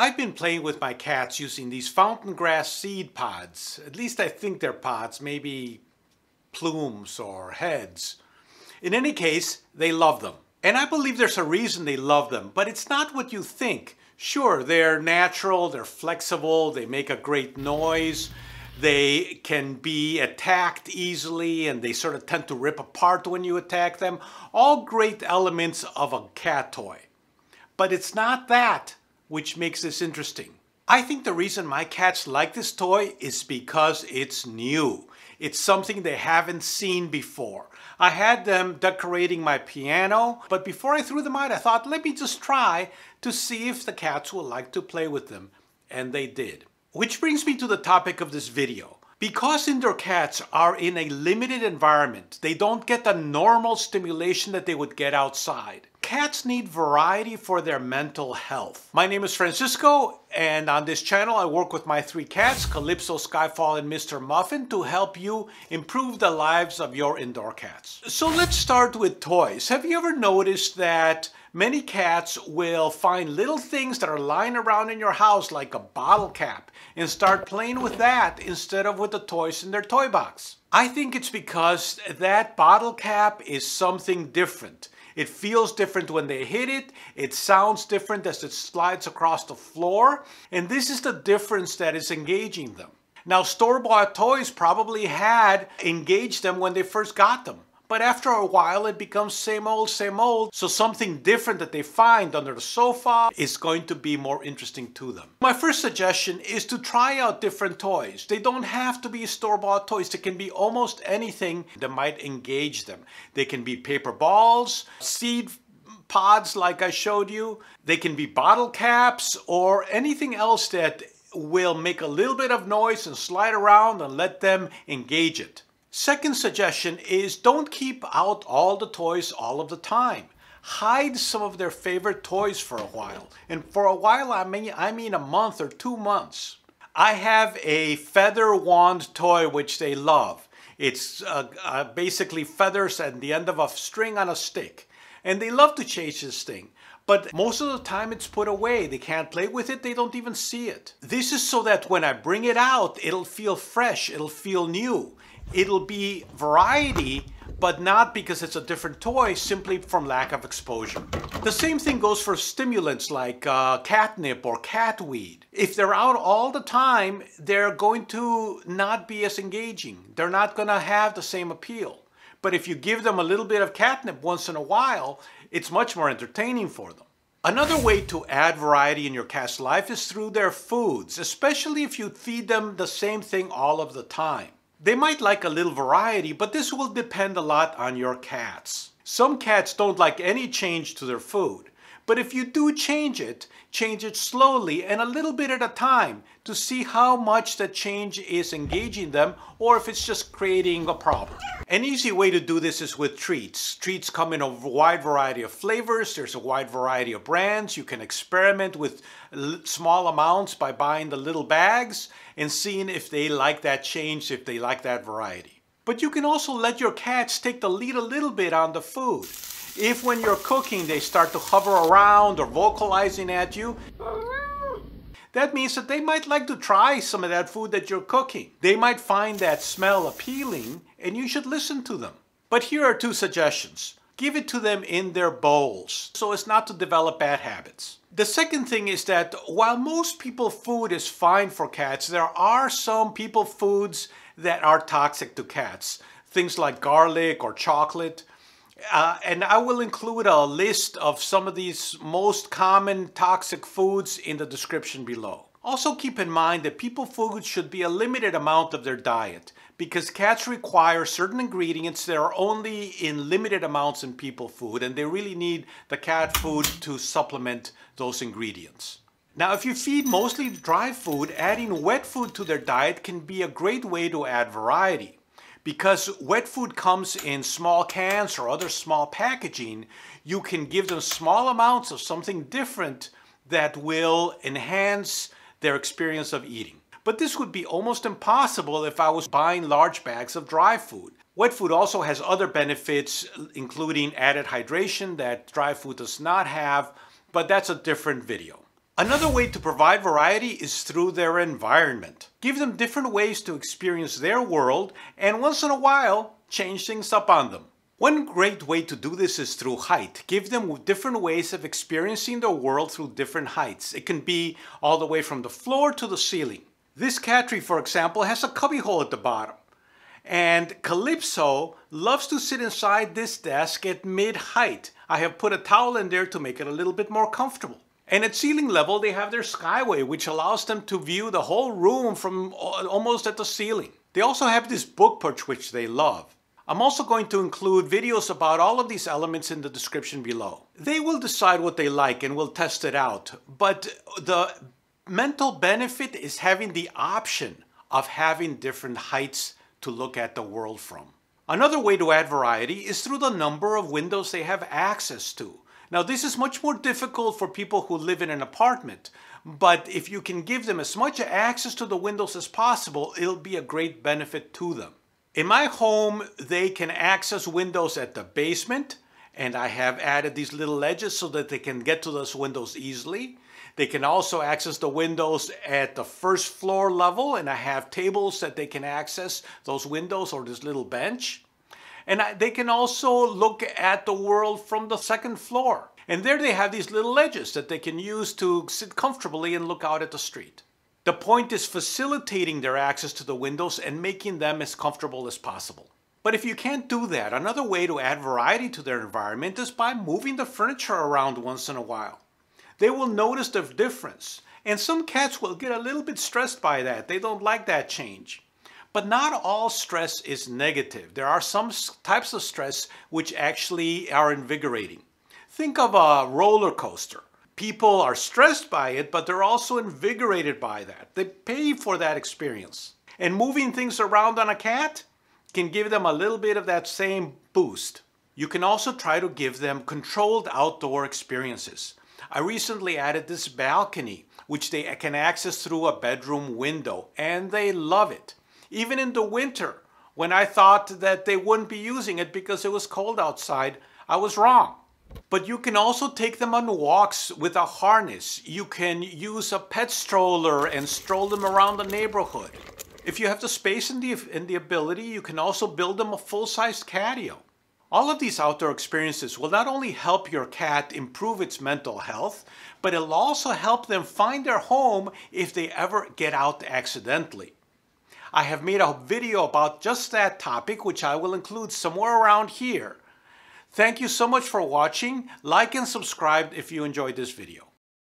I've been playing with my cats using these fountain grass seed pods. At least I think they're pods, maybe plumes or heads. In any case, they love them. And I believe there's a reason they love them, but it's not what you think. Sure, they're natural, they're flexible, they make a great noise, they can be attacked easily, and they sort of tend to rip apart when you attack them. All great elements of a cat toy. But it's not that which makes this interesting. I think the reason my cats like this toy is because it's new. It's something they haven't seen before. I had them decorating my piano, but before I threw them out, I thought, let me just try to see if the cats would like to play with them. And they did. Which brings me to the topic of this video. Because indoor cats are in a limited environment, they don't get the normal stimulation that they would get outside. Cats need variety for their mental health. My name is Francisco, and on this channel I work with my 3 cats, Calypso, Skyfall, and Mr. Muffin, to help you improve the lives of your indoor cats. So let's start with toys. Have you ever noticed that many cats will find little things that are lying around in your house, like a bottle cap, and start playing with that instead of with the toys in their toy box? I think it's because that bottle cap is something different. It feels different when they hit it, it sounds different as it slides across the floor, and this is the difference that is engaging them. Now, store-bought toys probably had engaged them when they first got them. But after a while, it becomes same old, so something different that they find under the sofa is going to be more interesting to them. My first suggestion is to try out different toys. They don't have to be store-bought toys. They can be almost anything that might engage them. They can be paper balls, seed pods like I showed you. They can be bottle caps or anything else that will make a little bit of noise and slide around and let them engage it. Second suggestion is don't keep out all the toys all of the time. Hide some of their favorite toys for a while. And for a while, I mean a month or 2 months. I have a feather wand toy which they love. It's basically feathers at the end of a string on a stick. And they love to chase this thing. But most of the time it's put away. They can't play with it. They don't even see it. This is so that when I bring it out, it'll feel fresh. It'll feel new. It'll be variety, but not because it's a different toy, simply from lack of exposure. The same thing goes for stimulants like catnip or catweed. If they're out all the time, they're going to not be as engaging. They're not going to have the same appeal. But if you give them a little bit of catnip once in a while, it's much more entertaining for them. Another way to add variety in your cat's life is through their foods, especially if you feed them the same thing all of the time. They might like a little variety, but this will depend a lot on your cats. Some cats don't like any change to their food. But if you do change it slowly and a little bit at a time to see how much that change is engaging them or if it's just creating a problem. An easy way to do this is with treats. Treats come in a wide variety of flavors. There's a wide variety of brands. You can experiment with small amounts by buying the little bags and seeing if they like that change, if they like that variety. But you can also let your cats take the lead a little bit on the food. If when you're cooking they start to hover around or vocalizing at you, that means that they might like to try some of that food that you're cooking. They might find that smell appealing and you should listen to them. But here are 2 suggestions. Give it to them in their bowls so as not to develop bad habits. The second thing is that while most people food is fine for cats, there are some people foods that are toxic to cats. Things like garlic or chocolate. And I will include a list of some of these most common toxic foods in the description below. Also keep in mind that people food should be a limited amount of their diet because cats require certain ingredients that are only in limited amounts in people food, and they really need the cat food to supplement those ingredients. Now, if you feed mostly dry food, adding wet food to their diet can be a great way to add variety. Because wet food comes in small cans or other small packaging, you can give them small amounts of something different that will enhance their experience of eating. But this would be almost impossible if I was buying large bags of dry food. Wet food also has other benefits, including added hydration that dry food does not have, but that's a different video. Another way to provide variety is through their environment. Give them different ways to experience their world, and once in a while, change things up on them. One great way to do this is through height. Give them different ways of experiencing the world through different heights. It can be all the way from the floor to the ceiling. This cat tree, for example, has a cubbyhole at the bottom. And Calypso loves to sit inside this desk at mid-height. I have put a towel in there to make it a little bit more comfortable. And at ceiling level, they have their Skyway, which allows them to view the whole room from almost at the ceiling. They also have this book perch, which they love. I'm also going to include videos about all of these elements in the description below. They will decide what they like and will test it out, but the mental benefit is having the option of having different heights to look at the world from. Another way to add variety is through the number of windows they have access to. Now, this is much more difficult for people who live in an apartment, but if you can give them as much access to the windows as possible, it'll be a great benefit to them. In my home, they can access windows at the basement, and I have added these little ledges so that they can get to those windows easily. They can also access the windows at the first floor level, and I have tables that they can access those windows or this little bench. And they can also look at the world from the second floor. And there they have these little ledges that they can use to sit comfortably and look out at the street. The point is facilitating their access to the windows and making them as comfortable as possible. But if you can't do that, another way to add variety to their environment is by moving the furniture around once in a while. They will notice the difference. And some cats will get a little bit stressed by that. They don't like that change. But not all stress is negative. There are some types of stress which actually are invigorating. Think of a roller coaster. People are stressed by it, but they're also invigorated by that. They pay for that experience. And moving things around on a cat can give them a little bit of that same boost. You can also try to give them controlled outdoor experiences. I recently added this balcony, which they can access through a bedroom window, and they love it. Even in the winter, when I thought that they wouldn't be using it because it was cold outside, I was wrong. But you can also take them on walks with a harness. You can use a pet stroller and stroll them around the neighborhood. If you have the space and the ability, you can also build them a full-sized catio. All of these outdoor experiences will not only help your cat improve its mental health, but it'll also help them find their home if they ever get out accidentally. I have made a video about just that topic, which I will include somewhere around here. Thank you so much for watching. Like and subscribe if you enjoyed this video.